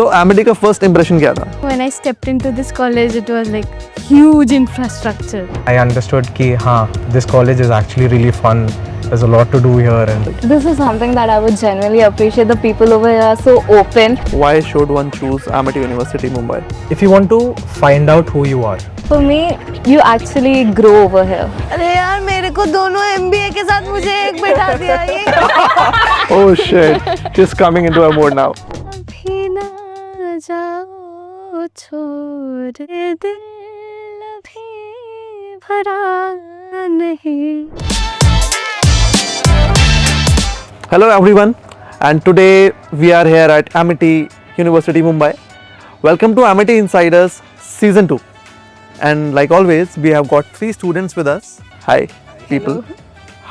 तो Amity का first impression क्या था? When I stepped into this college, it was like huge infrastructure. I understood कि हाँ, this college is actually really fun. There's a lot to do here and This is something that I would genuinely appreciate. The people over here are so open. Why should one choose Amity University, Mumbai? if you want to find out who you are, For me, you actually grow over here. अरे यार मेरे को दोनों MBA के साथ मुझे एक बैठा दिया ये Oh shit, she's coming into her mood now. अभी ना जाओ छोड़ दे दिल अभी भरा नहीं. Hello everyone, and today we are here at Amity University, Mumbai. Welcome to Amity Insiders Season 2. And like always, we have got 3 students with us. Hi, people.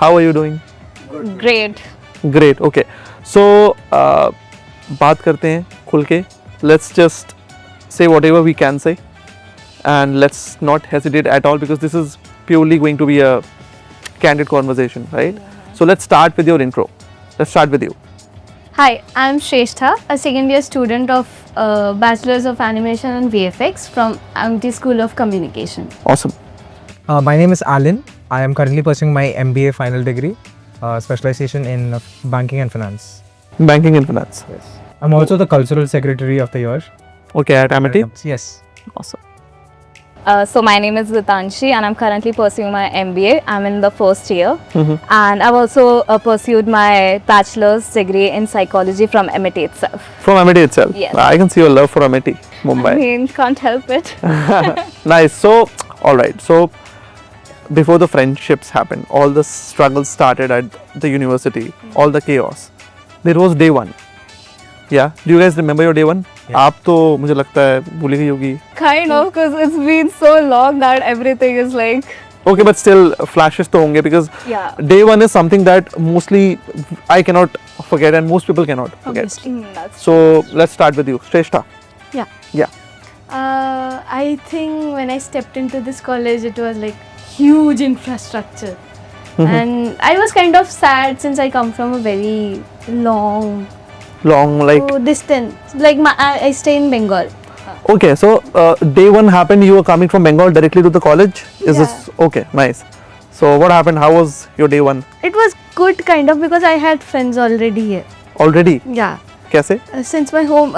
How are you doing? Great. Great. Okay. So, बात करते हैं खुल के. Let's just say whatever we can say, and let's not hesitate at all because this is purely going to be a candid conversation, right? So let's start with your intro. Let's start with you. Hi, I'm Shrestha, a second year student of Bachelor's of Animation and VFX from Amity School of Communication. Awesome. my name is Alan. I am currently pursuing my MBA final degree, specialization in banking and finance. Banking and finance. I'm also the cultural secretary of the year. Okay, at Amity. Yes. Awesome. So my name is Vitanshi and I'm currently pursuing my MBA. I'm in the first year. And I've also pursued my bachelor's degree in psychology from Amity itself. From Amity itself. Yes. I can see your love for Amity, Mumbai. I mean, can't help it. Nice. So, all right. So, before the friendships happened, all the struggles started at the university, all the chaos. There was day one. Yeah. Do you guys remember your day one? आप तो मुझे लगता है भूल गई होगी. Kind of, because it's been so long that everything is like... Okay, but still flashes तो होंगे because Yeah. day one is something that mostly I cannot forget and most people cannot forget. Obviously. That's So let's start with you, Shrestha. Yeah. Yeah. I think when I stepped into this college, it was like huge infrastructure. And I was kind of sad since I come from a very long Like distance. Like I stay in Bengal. okay, so day one happened. You were coming from Bengal directly to the college. Is Yeah. this okay? Nice. So what happened? How was your day one? It was good kind of because I had friends already here. Already? Yeah. कैसे? Since my home,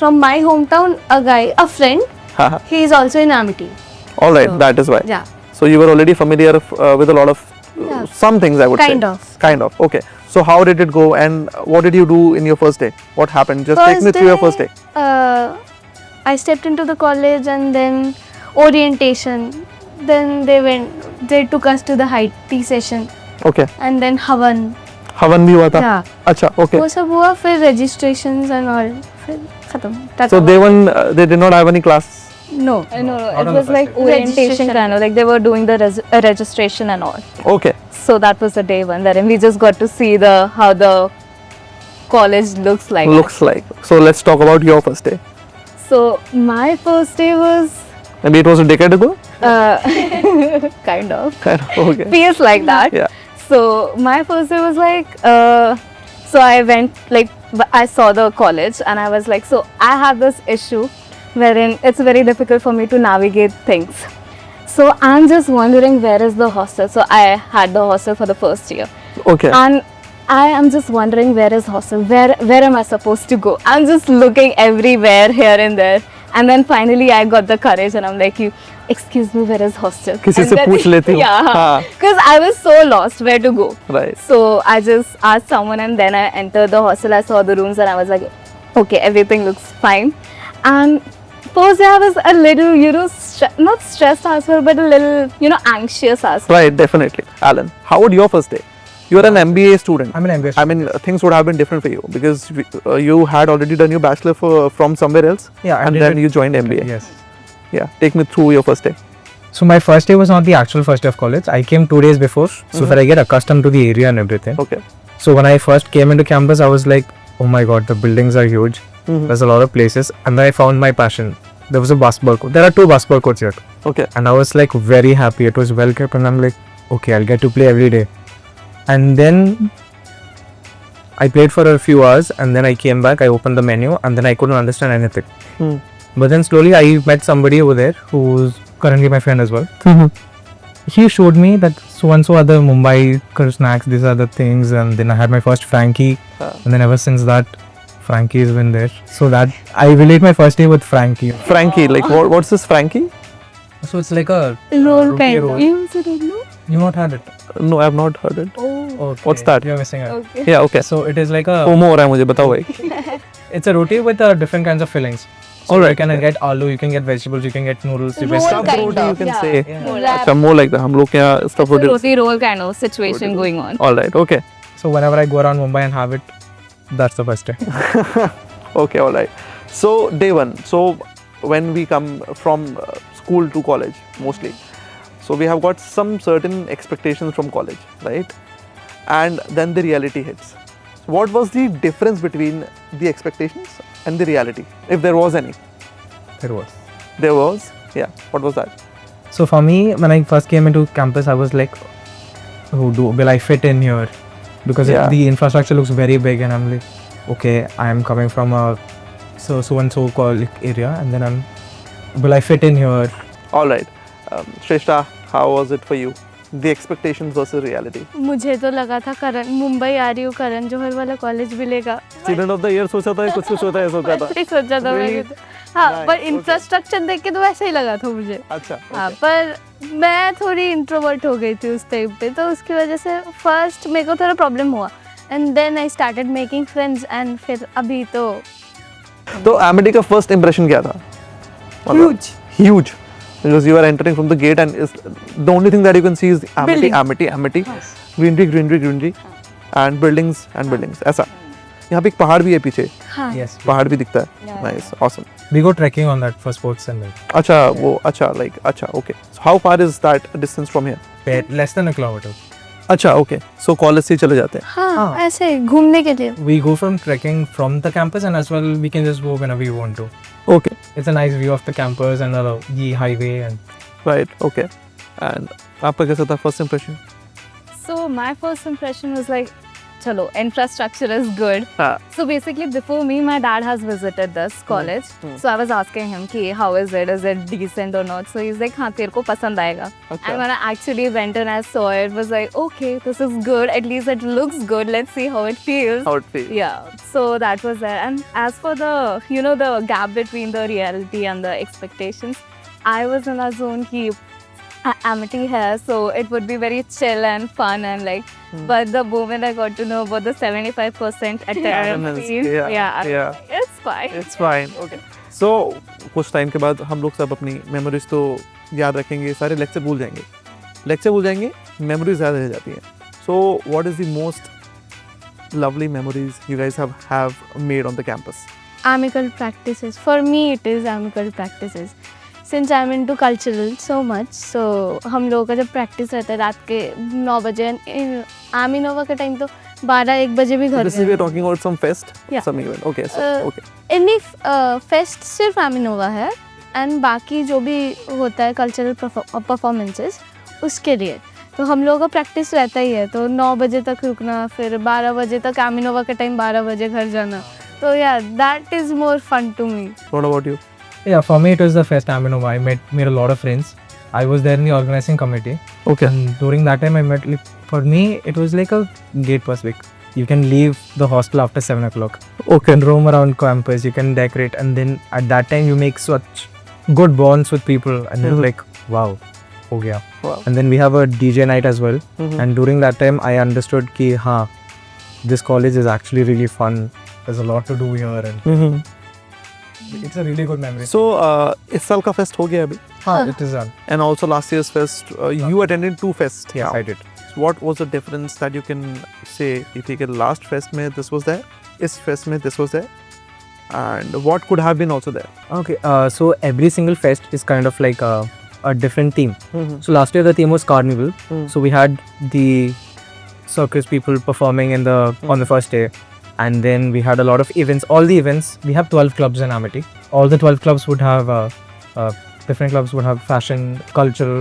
from my hometown, a friend, Haha. he is also in Amity. All right, So, that is why. Yeah. So you were already familiar with a lot of Yeah. some things, I would say. Kind of. Kind of. Okay. So how did it go, and what did you do in your first day? What happened? Just take me through your first day. I stepped into the college and then orientation. Then they took us to the high tea session Okay. and then Havan. हवन भी हुआ था. Yeah. अच्छा. Okay. वो सब हुआ फिर registrations and all फिर खत्म. So day one, they did not have any class. No. No, Not it on was the like first orientation Registration. kind of, like they were doing the registration and all. Okay. So that was the day one, wherein we just got to see how the college looks like. Looks like. So let's talk about your first day. So my first day was Maybe it was a decade ago. kind of Kind of. Okay. feels like that. Yeah. So my first day was like, so I went like I saw the college and I was like, so I have this issue wherein it's very difficult for me to navigate things. So I'm just wondering where is the hostel. So I had the hostel for the first year. Okay. And I am just wondering where is hostel, where am I supposed to go? I'm just looking everywhere here and there, and then finally I got the courage and I'm like, excuse me, where is hostel? किसी And से then- पूछ लेती हूँ. Yeah, हाँ. because I was so lost where to go. Right. So I just asked someone and then I entered the hostel. I saw the rooms and I was like, okay, everything looks fine. And first day I was a little, not stressed as well, but a little, anxious as well. Right. Definitely. Alan, how would your first day? You are an MBA student. I'm an MBA I mean, things would have been different for you because you had already done your bachelor from somewhere else. Yeah, I And did then it- you joined MBA. Yes. Yeah. Take me through your first day. So my first day was not the actual first day of college. I came 2 days before, so that I get accustomed to the area and everything. Okay. So when I first came into campus, I was like, oh my god, the buildings are huge. There's a lot of places, and then I found my passion. There was a basketball court. There are 2 basketball courts here, Okay. and I was like very happy. It was well kept, and I'm like, okay, I'll get to play every day. And then I played for a few hours and then I came back. I opened the menu and then I couldn't understand anything. Hmm. But then slowly I met somebody over there who's currently my friend as well. He showed me that so and so are the Mumbai snacks, these are the things, and then I had my first Frankie, and then ever since that, Frankie has been there. So that I relate my first day with Frankie. Frankie, like what's this Frankie? So it's like a Roll roti kind. roll. You also don't know? You not had it? No, I have not heard it. Oh. Okay. What's that? You're missing out. Okay. Yeah, okay. So it is like a FOMO हो रहा है मुझे बताओ भाई. it's a roti with different kinds of fillings. So Alright. you can get aloo, you can get vegetables, you can get noodles. You can Roll Stuffed kind roti of, you can yeah. say. Yeah. अच्छा more like that. हम लोग के यहाँ stuffed roti. Roti roll kind of situation going on. All right, okay. So whenever I go around Mumbai and have it, that's the first day. Okay, all right. So day one. So when we come from school to college, mostly, so we have got some certain expectations from college, right? And then the reality hits. What was the difference between the expectations and the reality, if there was any? It was. There was. Yeah. What was that? So for me, when I first came into campus, I was like, will I fit in here? Because Yeah. the infrastructure looks very big, and I'm like, okay, I am coming from a so and so called area, and then will I fit in here? All right. Shrestha, how was it for you? The expectations versus reality. मुझे तो लगा था करण मुंबई आ रही हूँ करण जौहर वाला college मिलेगा. Student of the year सोचा था कुछ होता है सोचा था. ऐसे ही सोचा था Really? मैंने. हाँ, Nice, पर okay. इंफ्रास्ट्रक्चर देख के तो वैसे ही लगा था मुझे. अच्छा. हाँ, Okay. पर मैं थोड़ी इंट्रोवर्ट हो गई थी उस टाइम पे, तो उसकी वजह से फर्स्ट मेरे को थोड़ा प्रॉब्लम हुआ. And then I started making friends and फिर अभी तो तो Amity का first impression क्या था? Huge. Huge. Because you are entering from the gate and is the only thing that you can see is Amity, Building. Amity, greenery, and buildings. ऐसा. यहाँ पे एक पहाड़ भी है पीछे. हाँ. Yes. पहाड़ भी दिखता है. Nice, awesome. We go trekking on that for sports and अच्छा वो अच्छा like अच्छा okay. So how far is that distance from here? less than a kilometer. अच्छा okay. So college से ही चले जाते हैं. हाँ, हाँ. ऐसे घूमने के लिए. We go from trekking from the campus, and as well we can just go whenever we want to. Okay. It's a nice view of the campus and the highway and Right. Okay. And आपका कैसा था first impression? So my first impression was like, chalo, infrastructure is good. हाँ. So basically, before me, my dad has visited this college. So I was asking him, ki, how is it? Is it decent or not? So he's like, हाँ, तेरे को पसंद आएगा. अच्छा. And when I actually went and I saw it, was like, okay, this is good. At least it looks good. Let's see how it feels. How it feels? Yeah, so that was there. And as for the, the gap between the reality and the expectations, I was in a zone ki Amity hai, so it would be very chill and fun and like. But the moment I got to know about the 75% attendance, Yeah. it's fine. It's fine. Okay. So कुछ time के बाद हम लोग सब अपनी memories तो याद रखेंगे, सारे लेक्चर भूल जाएंगे, मेमोरीज याद रह जाती हैं. So what is the most lovely memories you guys have made on the campus? Amicable practices. For me, it is amicable practices. Since I'm into cultural so much, so हम लोगों का जब प्रैक्टिस रहता है रात के 9 बजे, आमिनोवा का टाइम तो 12-1 बजे भी घर This is we are talking about some fest, Yeah. some event. Okay, so okay. इन्हीं फेस्ट सिर्फ आमिनोवा है एंड बाकी जो भी होता है कल्चरल परफॉर्मेंसेस उसके लिए तो हम लोगों का प्रैक्टिस रहता ही है. तो 9 बजे तक रुकना, फिर 12 बजे तक आमिनोवा का टाइम 12 बजे घर जाना. तो या that is more fun to me. What about you? yeah, for me it was the first time I made a lot of friends. I was there in the organizing committee, Okay. and during that time I met for me it was like a gate pass week. You can leave the hostel after 7 o'clock. You Okay. can roam around campus, you can decorate, and then at that time you make such good bonds with people, and it's like wow, ho gaya. Wow. And then we have a DJ night as well. Mhm. And during that time I understood ki this college is actually really fun. There's a lot to do here, and Mhm. it's a really good memory. So इस साल का fest हो गया अभी. It is done. And also last year's fest, you attended 2 fests. Yes, now. I did. So what was the difference that you can say? You think in last fest mein this was there, इस fest mein this was there, and what could have been also there? Okay, so every single fest is kind of like a different theme. Mm-hmm. So last year the theme was carnival. Mm. So we had the circus people performing in the on the first day, and then we had a lot of events. All the events, we have 12 clubs in Amity. All the 12 clubs would have different clubs would have fashion, cultural,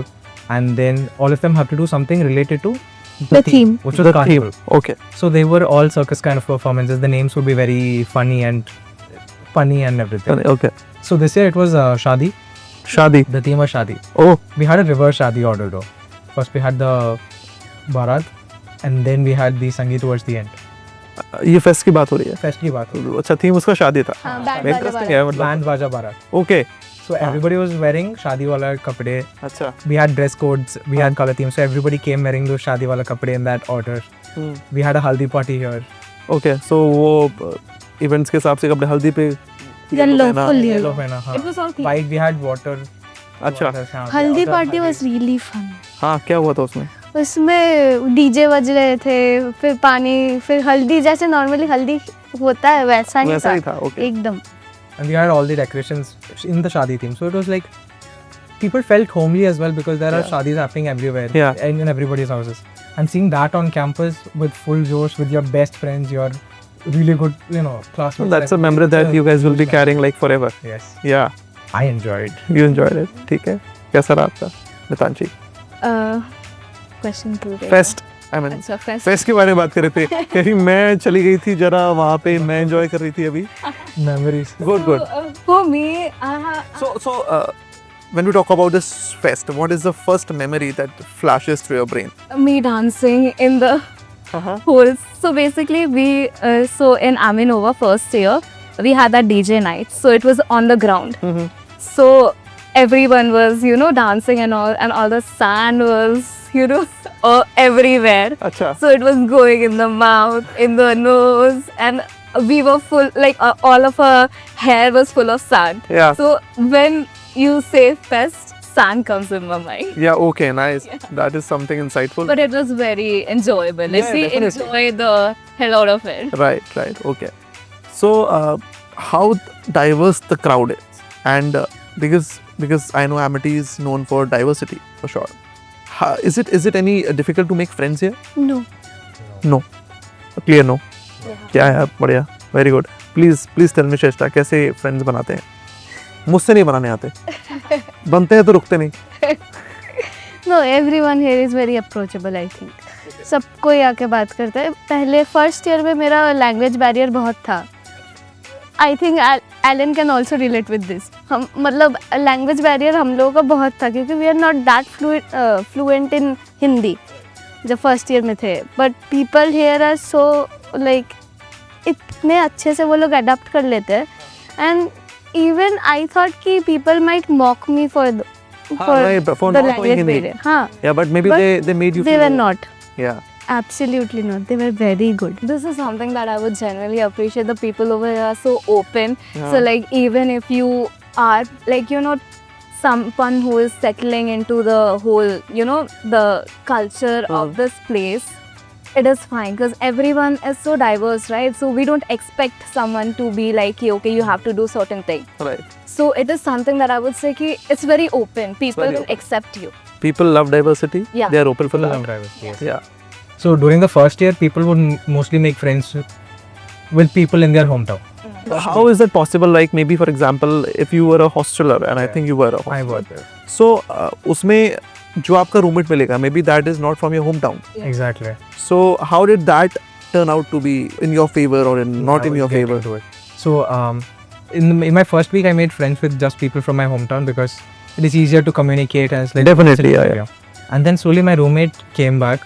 and then all of them have to do something related to The theme. which was the carnival. Okay. So they were all circus kind of performances. The names would be very funny and everything. Okay. So this year it was Shadi. Shadi. The theme was Shadi. Oh, We had a reverse Shadi order though. First we had the Bharat and then we had the Sangeet towards the end. ये fest की बात हो रही है. Fest की बात हो. अच्छा थीम उसका शादी था. हाँ, बैंड बाजा Interesting वाला। है मतलब. Band Baja Bharat. Okay. So everybody was wearing Shadi wala kapde. अच्छा. We had dress codes, we had color themes. So everybody came wearing those Shadi wala kapde in that order. We had a haldi party here. Okay. So वो events के हिसाब से कपड़े हल्दी पे Yellow, पहना. full Yellow yellow. pehna, हाँ. It was all theme. White we had water. अच्छा. हल्दी पार्टी was really fun. हाँ, क्या हुआ था उसमें? उसमें डीजे बज रहे थे, फिर पानी, फिर हल्दी, जैसे नॉर्मली हल्दी होता है वैसा ही वैसा था, ही था. Okay. एकदम. And we had all the decorations in the Shadi theme. So it was like people felt homely as well because there are Yeah. Shadis happening everywhere Yeah. and in everybody's houses. And seeing that on campus with full josh, with your best friends, your really good, classmates. Well, that's a memory that you guys will be carrying like forever. Yes, Yeah. I enjoyed. You enjoyed it. ठीक है. कैसा रहा आपका? मितांशी. Question 2. Fest. I mean, अच्छा, fest. Fest के बारे में बात कर रहे थे. कह रही मैं चली गई थी जरा वहाँ पे मैं एंजॉय कर रही थी अभी. Memories. Good, good. For me, So, when we talk about this fest, what is the first memory that flashes through your brain? me dancing in the Uh-huh. whole. So basically, so in Aminova first year, we had that DJ night. So it was on the ground. Mhm. So everyone was, dancing and all the sand was, everywhere. अच्छा. So it was going in the mouth, in the nose, and we were full, like all of our hair was full of sand. Yeah. So when you say fest, sand comes in my mind. Yeah. Okay. Nice. That is something insightful. But it was very enjoyable. Like, Yeah, we definitely. enjoyed the hell out of it. Right. Right. Okay. So, how diverse the crowd is, and because I know Amity is known for diversity for sure. Is it any difficult to make friends here? No. No. Clear no. क्या है बढ़िया. Very good. Please tell me श्रेष्ठा कैसे friends बनाते हैं? मुझसे नहीं बनाने आते. बनते हैं तो रुकते नहीं. No, everyone here is very approachable, I think. सब कोई आके बात करता है. पहले फर्स्ट ईयर में मेरा लैंग्वेज बैरियर बहुत था. I think Alan can also relate with this. हम मतलब लैंग्वेज बैरियर हम लोगों का बहुत था क्योंकि we are not that fluent in Hindi जब फर्स्ट ईयर में थे. But people here are so like इतने अच्छे से वो लोग अडॉप्ट कर लेते हैं. एंड इवन आई थॉट कि people might mock me for right, for the not knowing language Hindi. barrier. हाँ, Yeah, but maybe But they made you they feel were not. Yeah. Absolutely not. They were very good. This is something that I would genuinely appreciate. The people over here are so open. Yeah. So like even if you are like someone who is settling into the whole the culture of this place, it is fine because everyone is so diverse, right? So we don't expect someone to be like okay, you have to do certain thing. Right. So it is something that I would say ki it's very open. People Very will open. accept you. People love diversity. Yeah. They are open for Full that. of diversity, yes. Yeah. So during the first year, people would mostly make friends with people in their hometown. How is that possible? Like maybe for example, if you were a hosteler and I Yeah. think you were a I hosteler. was there. So उसमें जो आपका roommate मिलेगा, maybe that is not from your hometown. Yeah. Exactly. So how did that turn out to be in your favor or not I in was your getting favor? to it. So in my first week, I made friends with just people from my hometown because it is easier to communicate and it's like Definitely, yeah. And then slowly my roommate came back.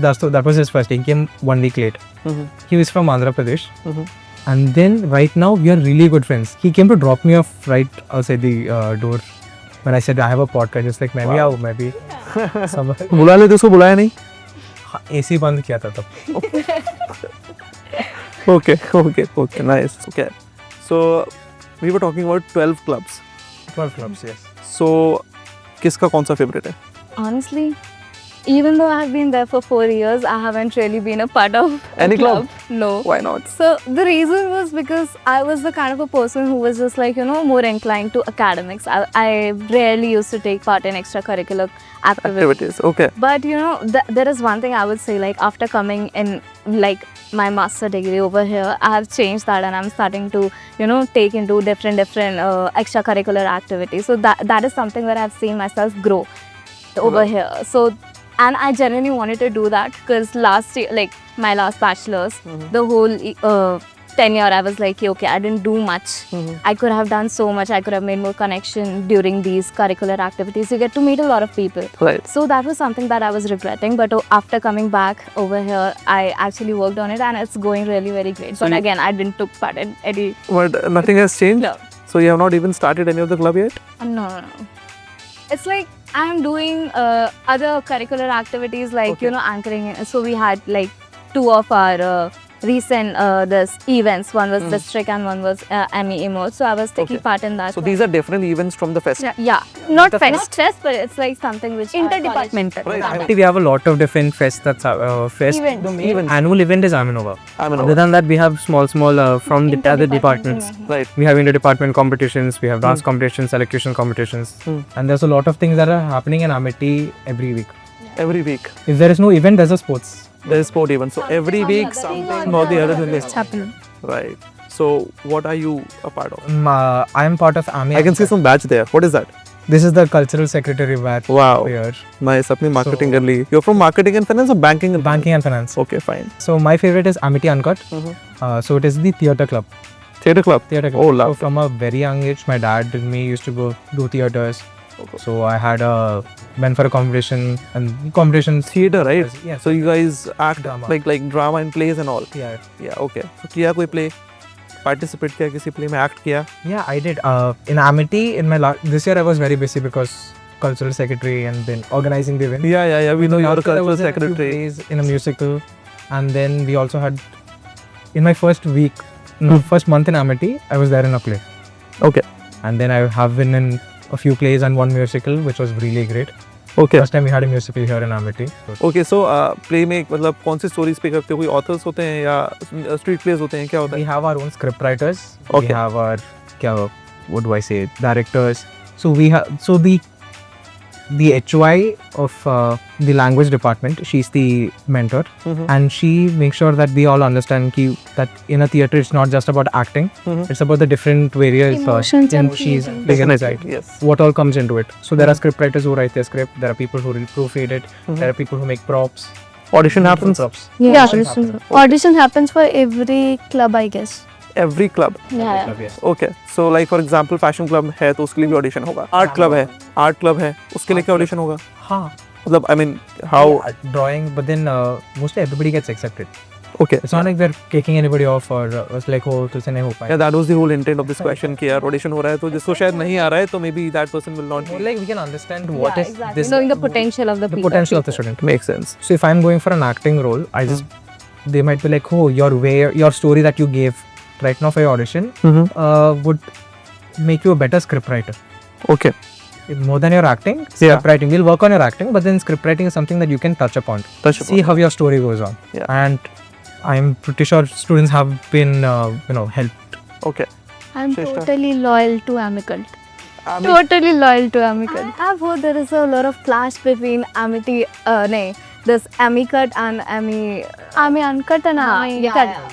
That was his first day. He came 1 week late. Mhm. He was from Andhra Pradesh. Mhm. And then right now we are really good friends. He came to drop me off right outside the door. When I said I have a podcast, just like मैं भी आऊँ, मैं भी समझ. बुला लेते उसको बुलाया नहीं? AC बंद किया था तब. Okay, nice. Okay. So we were talking about 12 clubs. 12 clubs, yes. So किसका कौन सा favorite है? Honestly, even though I have been there for 4 years, I haven't really been a part of a Any club? No. Why not? So the reason was because I was the kind of a person who was just like, more inclined to academics. I rarely used to take part in extracurricular activities. Activities. Okay. But there is one thing I would say, like after coming in like my master degree over here, I have changed that and I'm starting to take into different extracurricular activities. So that is something where I've seen myself grow over here. So and I genuinely wanted to do that because last year, like my last bachelor's, the whole tenure, I was like, okay, I didn't do much. I could have done so much. I could have made more connection during these curricular activities. You get to meet a lot of people. Right. So that was something that I was regretting. But after coming back over here, I actually worked on it and it's going really very great. So but you- again, I didn't took part in any. But nothing has changed? No. So you have not even started any of the club yet? No. It's like I'm doing other curricular activities like, Okay. anchoring. So we had like 2 of our recent this events. One was district and one was ME Emo. So I was taking Okay. part in that. So these are different events from the fest. Yeah. Not fest, but it's like something which Interdepartmental. Right. Actually, we have a lot of different fests. That's fest. Events. The main annual event is Aminova. Aminova. Other than that, we have small from the other departments. Right. We have inter-department competitions. We have dance competitions, elocution competitions, and there's a lot of things that are happening in Amity every week. Every week. If there is no event, there's a sports. There is sport event. So every week something or the other thing is happening. Right. So what are you a part of? I am part of AMI. I can see some badge there. What is that? This is the cultural secretary badge Wow. here. Nice. Apni marketing कर ली. You're from marketing and finance or banking and Banking and finance. Okay, fine. So my favorite is Amity Uncut. So it is the theatre club. Theatre club. Theatre club. Oh, So love. from a very young age, my dad and me used to go do theatres. Okay. So I had went for a competition and competitions. Theatre, right? Yes. So you guys act Drama. like drama and plays and all. Yeah. Yeah. Okay. So किया कोई play? Participate किया किसी play में act किया? Yeah, I did. In Amity, in my this year I was very busy because cultural secretary and then organizing the event. Yeah. We know you're a After I cultural was in a few secretary. plays in a musical, and then we also had in my first week, no, first month in Amity, I was there in a play, Okay. and then I have been in a few plays and one musical, which was really great. Okay. First time we had a musical here in Amity. Okay. So play में मतलब कौन सी stories पे करते हो? कोई authors होते हैं या street plays होते हैं? क्या होता We है? have our own script writers. Okay. We have our what do I say? Directors. So we have the HY of the language department. She's the mentor, and she makes sure that we all understand that in a theater it's not just about acting. It's about the different various Emotions and she's feelings. big inside. Yes. What all comes into it. So there are script writers who write their script. There are people who proofread it. There are people who make props. Audition happens. Props. Yeah, Audition audition happens for every club, I guess. Every club. Yeah. Yes. Okay. So like for example fashion club है तो उसके लिए भी audition होगा. Art club है. Art club है. उसके लिए क्या audition होगा? हाँ. मतलब I mean how? Drawing, but then mostly everybody gets accepted. Okay. It's not like we're kicking anybody off or it's like oh तुझसे नहीं हो पाया. Yeah, that was the whole intent of this question कि यार audition हो रहा है तो जिसको शायद नहीं आ रहा है तो maybe that person will not More be. like we can understand what is this knowing the potential of the people. potential of the student. Makes sense. So if I'm going for an acting role, I just they might be like, oh, your story that you gave right now for your audition would make you a better script writer. Okay. More than your acting, script writing. We'll work on your acting, but then script writing is something that you can touch upon. See how your story goes on. Yeah. And I'm pretty sure students have been, helped. Okay. I'm Shrestha. totally loyal to Amicult. Totally loyal to Amicult. I've heard there is a lot of clash between Amity, this Amicut and Ami. Ami Uncut and हाँ, Ami yeah, Cut. yeah.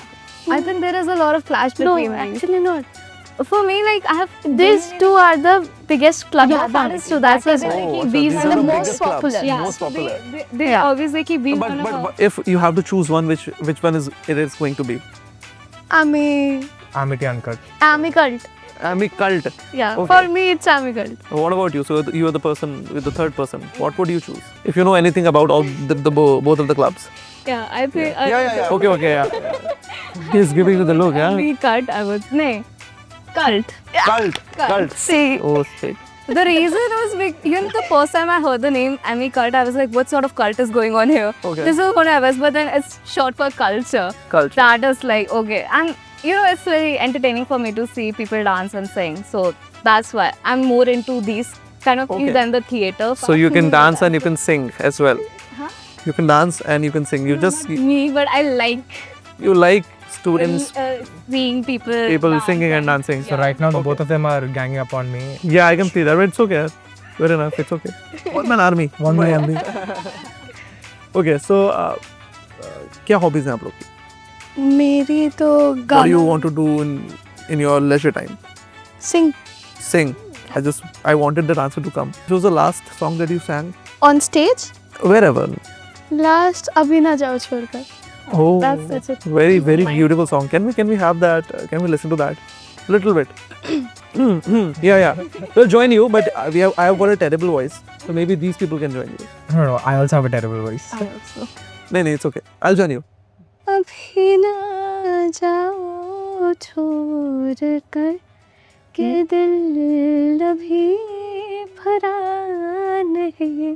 I think there is a lot of clash No, between them. actually not. For me, like I have These two are the biggest clubs. Yeah, of that Amity. is So that's why Oh, so these these are the the most biggest clubs. popular. yeah, most so popular. They Yeah. always like we But if you have to choose one, which one is going to be? Ami Amity Uncut. Amicult. Ami cult. Yeah, Okay. for me it's Amicult. What about you? So you are the person with the third person. What would you choose? If you know anything about all both of the clubs. yeah, I think Okay, yeah. He's giving you the look, yeah. we cut. I was cult. Cult. See, Oh, shit. The reason was the first time I heard the name Ami Cult, I was like, what sort of cult is going on here? Okay. This is what I was, but then it's short for culture. Culture. That is like, okay. And it's very entertaining for me to see people dance and sing. So that's why I'm more into these kind of Okay. things than the theatre. So you can dance and you can sing as well. You can dance and you can sing. You just me, but I like you like students, seeing people dance singing and dancing. So right now, the both of them are ganging up on me. Yeah, I can see that. But it's okay. Good enough. It's okay. One man army. One man army. Okay, so क्या hobbies हैं आप लोग की? मेरी तो What do you गाना want to do in your leisure time? sing Sing. I wanted that answer to come. Which was the last song that you sang? on stage. Wherever. Last अभी ना जाओ छोड़कर. Oh, That's such a very beautiful song. Can we have that? Can we listen to that? Little bit. Yeah. We'll join you, but I have got a terrible voice, so maybe these people can join you. No, I also have a terrible voice. I also. No, it's okay. I'll join you. अभी ना जाओ छोड़ कर के दिल अभी भरा नहीं.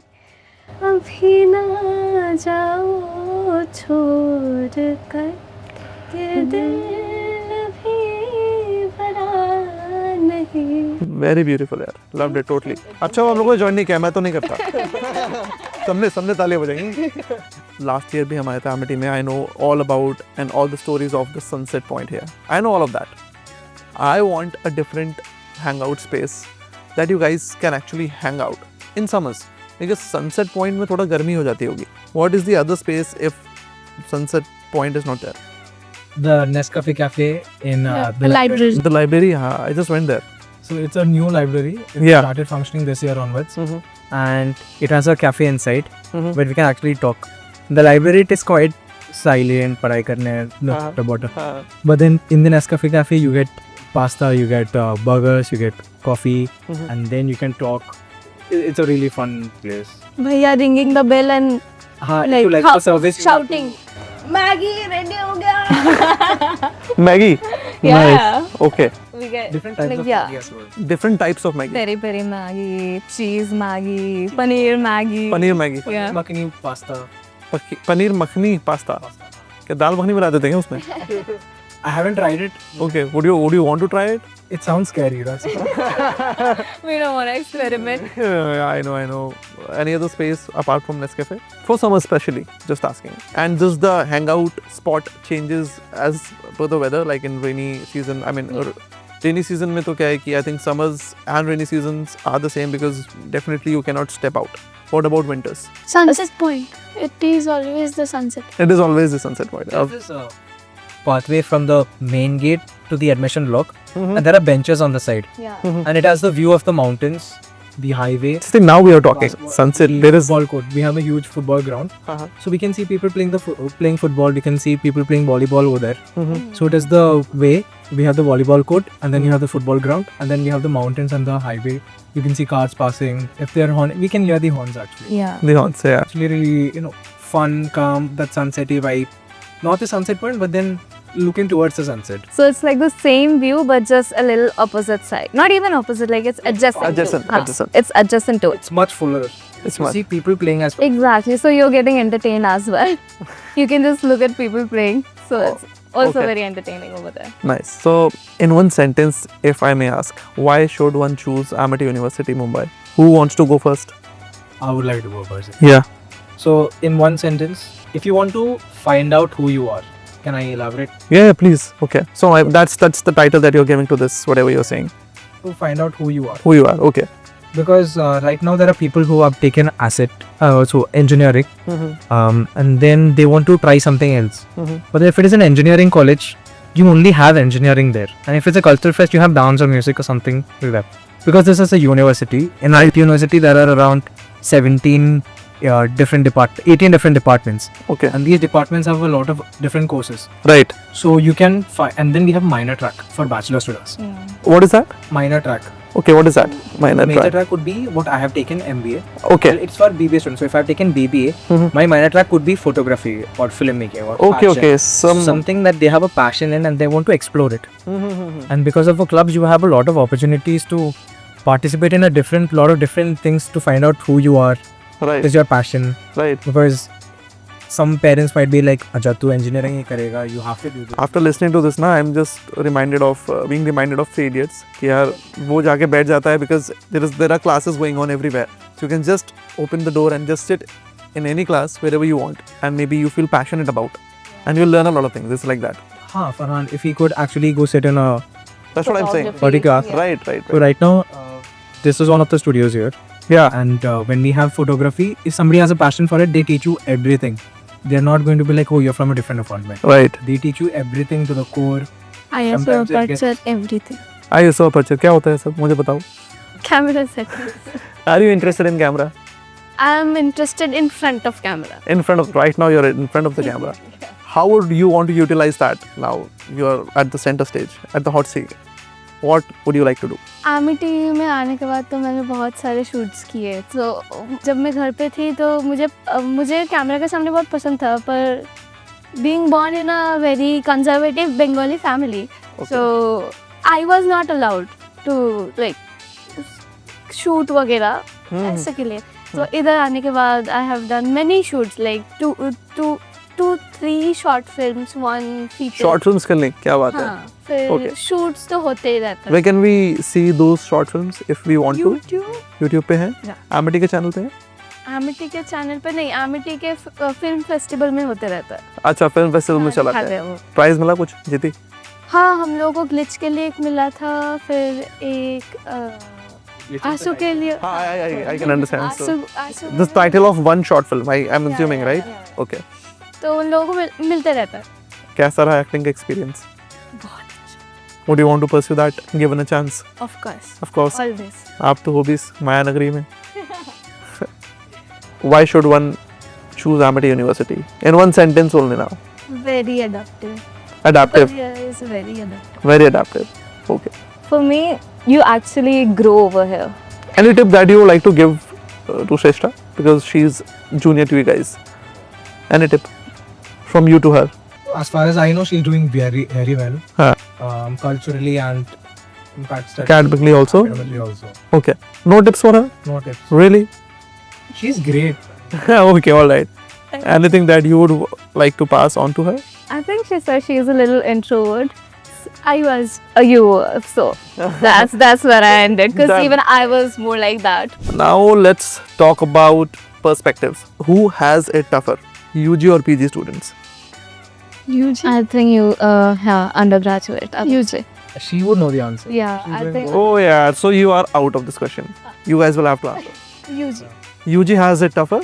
अभी ना जाओ छोड़ कर के दिल अभी भरा नहीं. Very beautiful यार. Loved it totally. अच्छा वो हम लोगों ने join नहीं किया, मैं तो नहीं करता. सबने तालियां बजाएंगी. Last year भी हमारे थे Amity में. I know all about and all the stories of the sunset point here. I know all of that. I want a different hangout space that you guys can actually hang out in summers. Because sunset point में थोड़ा गर्मी हो जाती होगी. What is the other space if sunset point is not there? The Nescafe Cafe in the library. The library, हाँ, I just went there. So it's a new library. It Yeah. started functioning this year onwards, Mm-hmm. and it has a cafe inside Mhm. where we can actually talk. The library it is quite silent, पढ़ाई करने the bottom. But then in the Nescafe Cafe you get pasta, you get burgers, you get coffee, Mhm. and then you can talk. It's a really fun place. भैया ringing the bell and Like, like for service. shouting. Maggi ready हो गया. Maggie. Yeah. Nice. Okay. We get Different types like, of yeah. Maggi as well. Different types of Maggie. peri peri Maggie, cheese Maggie, paneer Maggie. Paneer Maggi. Yeah. Makhani pasta. Paneer makhani pasta. क्या दाल मखनी बना देते हैं उसमें? I haven't tried it. Okay. Would you want to try it? It sounds scary. That's We don't want to experiment. Yeah, I know. Any other space apart from Nescafe? For summer especially, just asking. And does the hangout spot changes as per the weather, like in rainy season? I mean, rainy season में तो क्या है कि I think summers and rainy seasons are the same because definitely you cannot step out. What about winters? Sunset point. It is always the sunset. It is always the sunset point. There's a pathway from the main gate to the admission block, Mhm. and there are benches on the side, Yeah. and it has the view of the mountains, the highway. See, now we are talking. Sunset. the There is. football court. We have a huge football ground, Uh-huh. so we can see people playing football. We can see people playing volleyball over there. Mhm. So it is the way. We have the volleyball court, and then you have the football ground, and then we have the mountains and the highway. You can see cars passing. If they are horn, we can hear the horns actually. Yeah. The horns, yeah. Actually, really, fun, calm, that sunsetty vibe. Not the sunset point, but then looking towards the sunset. So it's like the same view, but just a little opposite side. Not even opposite, like it's adjacent. Adjacent, to. adjacent. It's adjacent to it. It's much fuller. It's You much. see people playing as well. Exactly. So you're getting entertained as well. You can just look at people playing. So it's also okay. very entertaining over there. Nice. So, in one sentence, if I may ask, why should one choose Amity University, Mumbai? Who wants to go first? I would like to go first. Yeah. So, in one sentence, if you want to find out who you are, can I elaborate? Yeah, please. Okay. So that's the title that you're giving to this, whatever you're saying. To find out who you are. Who you are. Okay. Because right now there are people who have taken so engineering, and then they want to try something else. But if it is an engineering college, you only have engineering there. And if it's a cultural fest, you have dance or music or something like that. Because this is a university. In IT university, there are around 18 different departments. Okay. And these departments have a lot of different courses. Right. So you can find, and then we have minor track for bachelor students. What is that? Minor track. Okay. What is that? Minor Major track. track would be what I have taken MBA. Okay. Well, it's for BBA students. So if I've taken BBA, my minor track would be photography or filmmaking or Okay. fashion. Okay. Something that they have a passion in and they want to explore it. And because of the clubs, you have a lot of opportunities to participate in lot of different things to find out who you are, Right. is your passion. Right. Because some parents might be like, "Acha, tu engineering hi karega, you have to do this." After listening to this, I'm just being reminded of Three Idiots. कि यार वो जाके बैठ जाता है because there are classes going on everywhere. So you can just open the door and just sit in any class wherever you want, and maybe you feel passionate about, and you'll learn a lot of things. It's like that. Farhan, if he could actually go sit in a That's what I'm saying. Photography class. Yeah. Right. So right now, this is one of the studios here. Yeah. And when we have photography, if somebody has a passion for it, they teach you everything. They're not going to be like, oh, you're from a different department. Right. They teach you everything to the core. ISO Sometimes it gets- aperture everything. ISO aperture क्या होता है सब मुझे बताओ. Camera settings. Are you interested in camera? I'm interested in front of camera. In front of, right now you're in front of the camera. How would you want to utilize that now? You're at the center stage, at the hot seat. What would you like to do? Army TV में आने के बाद तो मैंने बहुत सारे shoots किए, तो जब मैं घर पे थी तो मुझे कैमरा के सामने बहुत पसंद था, पर being born in a very conservative Bengali family, so I was not allowed to like shoot वगैरह ऐसे के लिए. तो इधर आने के बाद I have done many shoots, like two, 3 short films, 1 feature. Short films कर लें, क्या बात है? हाँ, फिर Okay. shoots तो होते ही रहते हैं. Where can we see those short films if we want to? YouTube. YouTube पे हैं? Yeah. Amity के चैनल पे हैं? आमिटी के चैनल पे नहीं, आमिटी के फिल्म फेस्टिवल में होते रहता है. अच्छा, फिल्म फेस्टिवल में चला दिखाते है. हैं वो. प्राइज मिला कुछ? जीती? हाँ, हम लोगों को ग्लिच के लिए एक मिला था, फिर एक आंसू के लिए. I can understand. So, आंसू the title of one short film, I'm assuming, yeah, right? yeah. Okay. तो उन लोगों को मिलते रहता है. कैसा रहा acting experience? बहुत अच्छा. Would you want to pursue that given a chance? Of course. Of course. Always. आप तो हो भी इस माया नगरी में. Why should one choose Amity University? In one sentence only now. Very adaptive. Adaptive. Korea is very adaptive. Very adaptive. Okay. For me, you actually grow over here. Any tip that you would like to give to Shrestha? Because she's junior to you guys. Any tip from you to her? As far as I know, she's doing very, very well. Huh. Culturally and in fact, Academically also? academically also. Okay. No tips for her? No tips. Really? She's great. Okay, alright. Anything that you would like to pass on to her? I think she said she's a little introvert. I was. You were, so that's where I ended, because Done. even I was more like that. Now let's talk about perspectives. Who has it tougher? UG or PG students? UG. I think you, undergraduate. UG. She would know the answer. Yeah, She's I doing think. good. Oh yeah, so you are out of this question. You guys will have to answer. UG. UG has it tougher?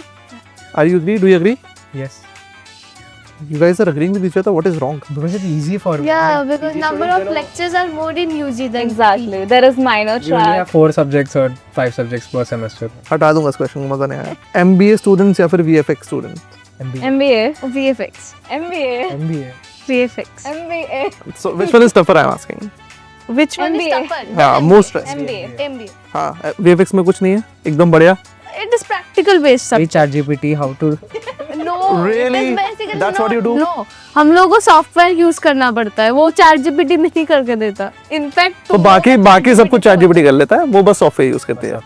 Are you agree? Do you agree? Yes. You guys are agreeing with each other. What is wrong? Because it's easy for Yeah, because number of lectures are more in UG than Exactly. There is minor You only have track. 4 subjects or 5 subjects per semester. हटा दूंगा इस question को, मजा नहीं आया. MBA students या फिर VFX students? MBA. MBA. VFX. MBA. MBA. VFX. MBA. So which one is tougher? I'm asking. Which one is MBA. tougher? हाँ, most stress. MBA. MBA. हाँ, VFX में कुछ नहीं है, एकदम बढ़िया. It is practical based subject. ChatGPT, how to. No. Really? It is basically That's no, what you do? No. हम लोगों को सॉफ्टवेयर यूज करना पड़ता है, वो ChatGPT नहीं करके देता. इनफैक्ट तो बाकी सब कुछ ChatGPT कर लेता है, वो बस सॉफ्टवेयर यूज करते हैं.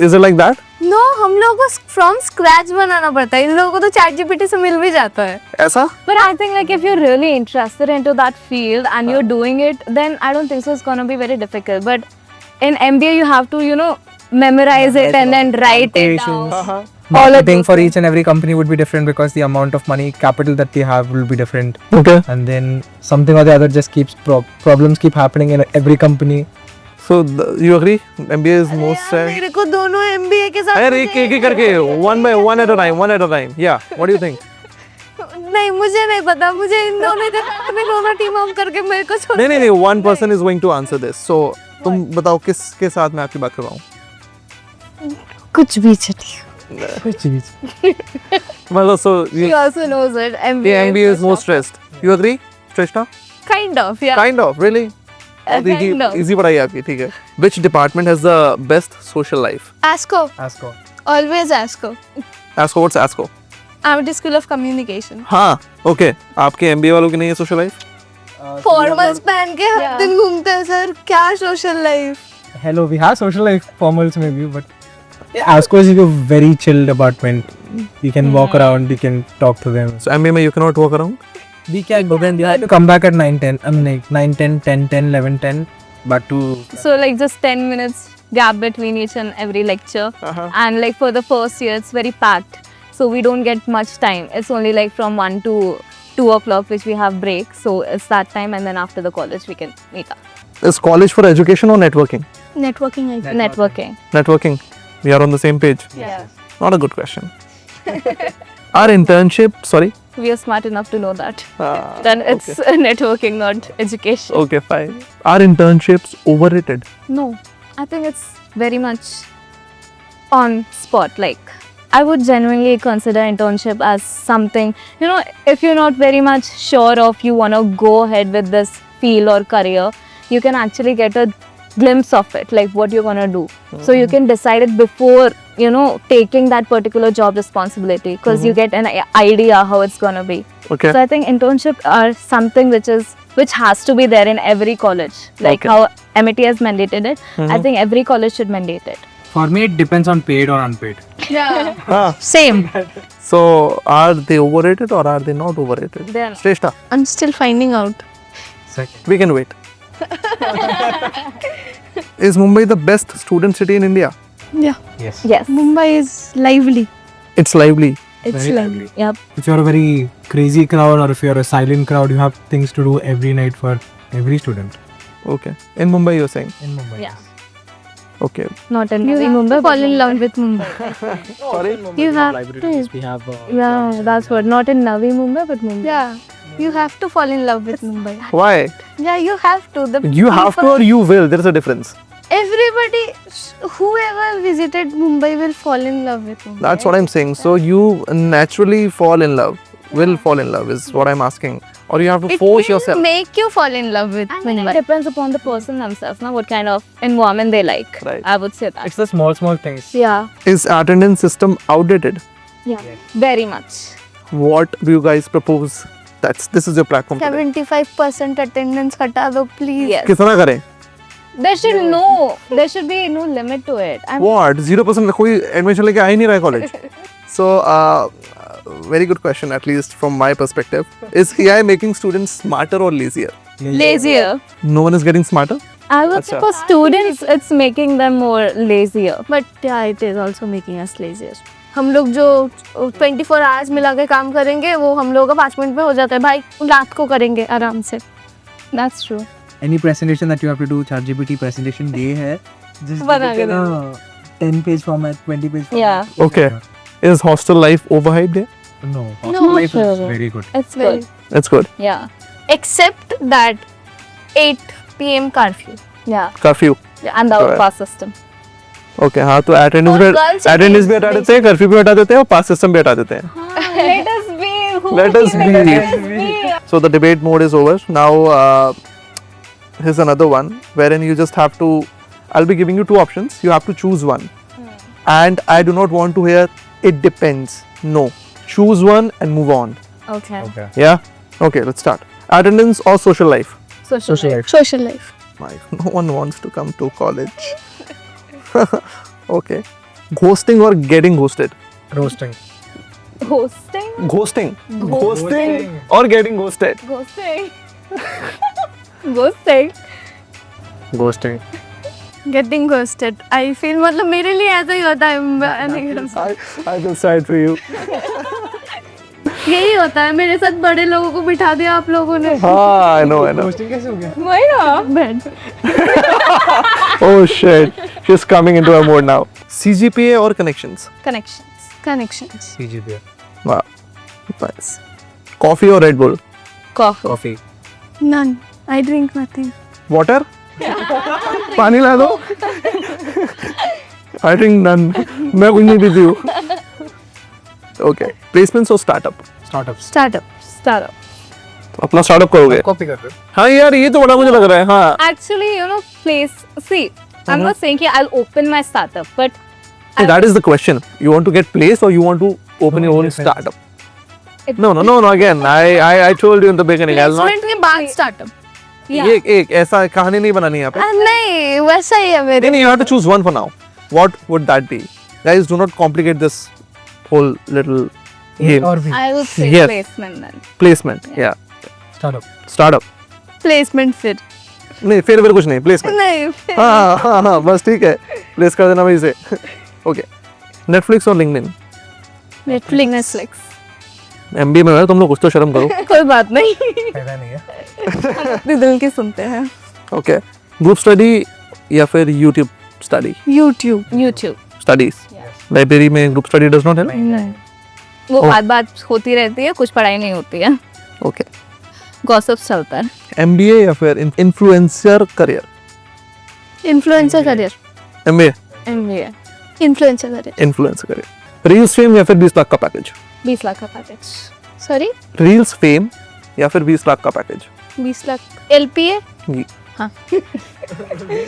Is it like that? No, हम लोगों को फ्रॉम स्क्रैच बनाना पड़ता है. इन लोगों को तो ChatGPT से मिल भी जाता है. ऐसा? But I think like if you're really interested into that field and you're doing it, then I don't think so it's gonna be very difficult. But in MBA you have to, memorize it and then write it down. Marketing for each and every company would be different because the amount of money capital that they have will be different. Okay. And then something or the other just keeps problems keep happening in every company. So you agree? MBA is most. मेरे को दोनों MBA के साथ. अरे एक करके one by one at a time. Yeah. What do you think? नहीं, मुझे नहीं पता. मुझे इन दोनों के साथ में दोनों टीम अप करके मेरे को छोड़. नहीं. One person is going to answer this. So तुम बताओ किसके साथ मैं आपकी बात करवाऊँ? कुछ भी चलिए. मतलब so She also knows it. the MBA is more stressed. You agree, Shrestha? Kind of, yeah. Kind of, really? Kind of. Easy पढ़ाई आपकी, ठीक है. Which department has the best social life? ASCO. ASCO. Always ASCO. ASCO, what's ASCO? Amity School of Communication. हाँ, okay. आपके MBA वालों की नहीं है social life? फॉर्मल्स पहन के हर Yeah. दिन घूमते हैं सर. क्या social life. Hello, we have social life formals maybe, but ASCO is a very chill department. You can walk around, you can talk to them. So MBA में you cannot walk around? We can go then you have to come back at 9, 10. 9, 10, 10, 10, 11, 10. But to So like just 10 minutes gap between each and every lecture. And like for the first year it's very packed. So we don't get much time. It's only like from 1 to 2 o'clock which we have break. So it's that time and then after the college we can meet up. Is college for education or networking? Networking है. Networking. Networking. We are on the same page. Yeah. Not a good question. Our internship, sorry. We are smart enough to know that. Then it's networking, not education. Okay, fine. Are internships overrated? No, I think it's very much on spot. Like I would genuinely consider internship as something, you know, if you're not very much sure of you want to go ahead with this field or career, you can actually get a glimpse of it, like what you're going to do. So you can decide it before, you know, taking that particular job responsibility, because you get an idea how it's going to be. Okay. So I think internship are something which has to be there in every college. Like Okay. how MIT has mandated it, I think every college should mandate it. For me, it depends on paid or unpaid. Ah, Same. so are they overrated or are they not overrated? They are not. Shrestha, I'm still finding out. Second. we can wait. Is Mumbai the best student city in India? Yeah. Yes. Yes. Mumbai is lively. It's lively. It's Very like, lively. yep. If you're a very crazy crowd or if you're a silent crowd, you have things to do every night for every student Okay. In Mumbai, you're saying? in Mumbai. Yeah. Okay. Not in You Navi have Mumbai. to but fall in Mumbai. love with Mumbai. Sorry? You have to. We have. Yeah, that's what. Not in Navi Mumbai, but Mumbai. Yeah. You have to fall in love with Mumbai. Why? Yeah, you have to. The You have to people- or you will. There is a difference. Everybody, whoever visited Mumbai will fall in love with Mumbai. That's what I'm saying. So you naturally fall in love. Will fall in love is what I'm asking. Or you have to It force will yourself. make you fall in love with I mean, it Mumbai. depends upon the person themselves, now what kind of environment they like. Right. I would say that. It's the small things. Yeah. Is attendance system outdated? Yeah. Very much. What do you guys propose? This is your platform today. 75% attendance हटा दो please. Yes. कितना करें? There should be no limit to it. What? 0% कोई admission लेके आ ही नहीं रहा है college. So, very good question, at least from my perspective. Is AI making students smarter or lazier? Lazier. No one is getting smarter? I would say Acha. for students, it's making them more lazier. But yeah, it is also making us lazier. हम लोग जो 24 hours मिला के काम करेंगे वो हम लोगों का 5 मिनट में हो जाता है भाई, रात को करेंगे आराम से. That's true. Any presentation that you have to do, ChatGPT presentation day है, just बना give it के in a 10-page format, 20-page format. Yeah. Okay. Is hostel life overhyped? Yeah? No. No, Hostel life is sure. very good. It's Very. good. It's good. Yeah. Except that 8 PM curfew. Yeah. Curfew. And the Correct. pass system. Okay, हाँ तो attendance For भी girls, attendance भी it is हटा देते हैं, curfew भी हटा देते हैं और पास सिस्टम भी हटा देते हैं. Let us be. Let us be. So the debate mode is over. Now, here's another one wherein you just have to. I'll be giving you 2 options. You have to choose one. And I do not want to hear it depends. No. Choose one and move on. Okay. Okay. Yeah? Okay, let's start. Attendance or social life? Social life. Social life. No one wants to come to college. Okay. Ghosting or getting ghosted? Roasting. Hosting. Ghosting. Ghosting or getting ghosted? Ghosting. Ghosting. Ghosting. Getting ghosted. I feel मतलब मेरे लिए ऐसा ही होता है. I will side for you. यही होता है, मेरे साथ बड़े लोगों को बिठा दिया आप लोगों ने. Ah, I know. Roasting कैसे हो गया? Why not? Bad. Oh shit. She's coming into her mode now. CGPA or connections? Connections. Connections. CGPA. Wow. Nice. Coffee or Red Bull? Coffee. Coffee. None. I drink nothing. Water? पानी ला दो. I drink none. मैं कुछ नहीं पीती हूँ. Okay. Placements or startup? Startups. Startup. Startup. तो अपना startup करोगे? Copy कर रहे हो? हाँ यार ये तो बड़ा मुझे लग रहा है. हाँ. Actually, you know, see, I'm not saying that I'll open my startup, but So that is the question. You want to get placed or you want to open your own Yes, yes. startup? It- No. Again, I told you in the beginning. I'll not. Placement के बाद startup. yeah. ये एक ऐसा कहानी नहीं बनानी यहाँ पे. नहीं वैसा ही है मेरे. Then you have to choose one for now. What would that be? Guys, do not complicate this whole little game. Or B. I would say Yes. placement then. Placement. Yeah. Startup. Startup. Placement फिर. नहीं फिर कुछ नहीं. Placement. नहीं फिर. हाँ बस ठीक है. Place कर देना वहीं से. Okay. Netflix और LinkedIn. Netflix. MBA में हो तुम लोग कुछ तो शर्म करो. कोई बात नहीं. फायदा नहीं है. अपने दिल की सुनते हैं. Okay. Group study या फिर YouTube study. YouTube. Studies. Library में group study does not help. नहीं. वो Oh. बात होती रहती है, कुछ पढ़ाई नहीं होती है. Okay. Gossips चलता है. MBA या फिर influencer career. Influencer career. MBA. MBA. Influencer career. Influencer career. Reels fame या फिर 20 लाख का पैकेज? 20 लाख का पैकेज. सॉरी, रील्स फेम या फिर 20 लाख का पैकेज? 20 लाख LPA.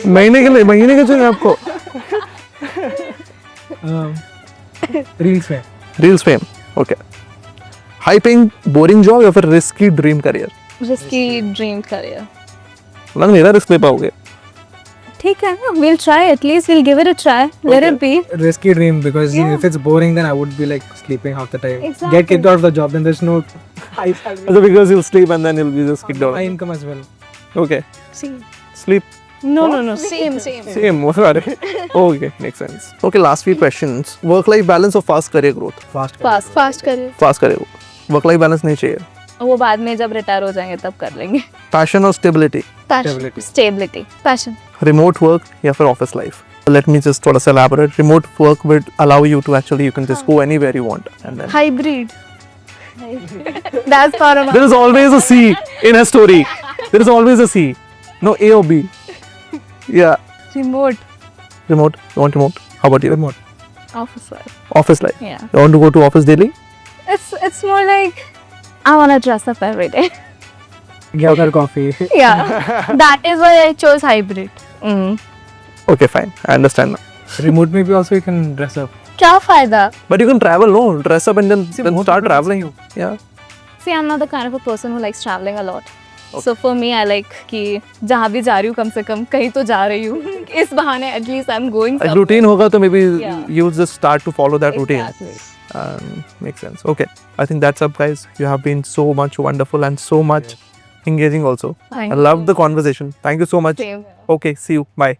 महीने के चाहिए आपको? Reels में. Reels fame, okay. High paying boring job या फिर risky dream career? Risky dream career. लग नहीं रहा रिस्क ले पाओगे. ठीक है ना, we'll try, at least we'll give it a try. Let it be. Risky dream because Yeah. if it's boring, then I would be like sleeping half the time. Exactly. Get kicked out of the job, then there's no high salary. Also because you'll sleep and then you'll be just kicked High out. income as well. Okay. Same. Sleep. No, same. Same. Okay, makes sense. Okay, last few questions. Work-life balance or fast career growth? Fast. Fast करिए. Fast career growth. Work-life balance नहीं चाहिए. वो बाद में जब retire हो जाएंगे तब कर लेंगे. Passion or stability? Passion. Stability. Stability. Passion. Remote work या फिर office life? Let me just थोड़ा सा elaborate. Remote work will allow you to actually you can just go anywhere you want and then. Hybrid. That's not a There is always a C in a story. There is always a C. No A or B. Yeah. remote. Remote. You want remote? How about you? Remote. Office life. Office life. Yeah. You want to go to office daily? It's more like I want to dress up every day. Get out coffee. Yeah. That is why I chose hybrid. Mm. Okay, fine. I understand now. Remote maybe also you can dress up. क्या फायदा? But you can travel, no? Dress up and then start traveling. Yeah. See, I'm not the kind of a person who likes traveling a lot. So for me, I like कि जहाँ भी जा रही हूँ कम से कम कहीं तो जा रही हूँ. इस बहाने at least I'm going Like somewhere. routine होगा तो maybe Yeah. you just start to follow that routine. Exactly. Makes sense. Okay. I think that's up, guys. You have been so much wonderful and so much engaging also. Thank I loved the conversation. Thank you so much. Same. Okay. See you. Bye.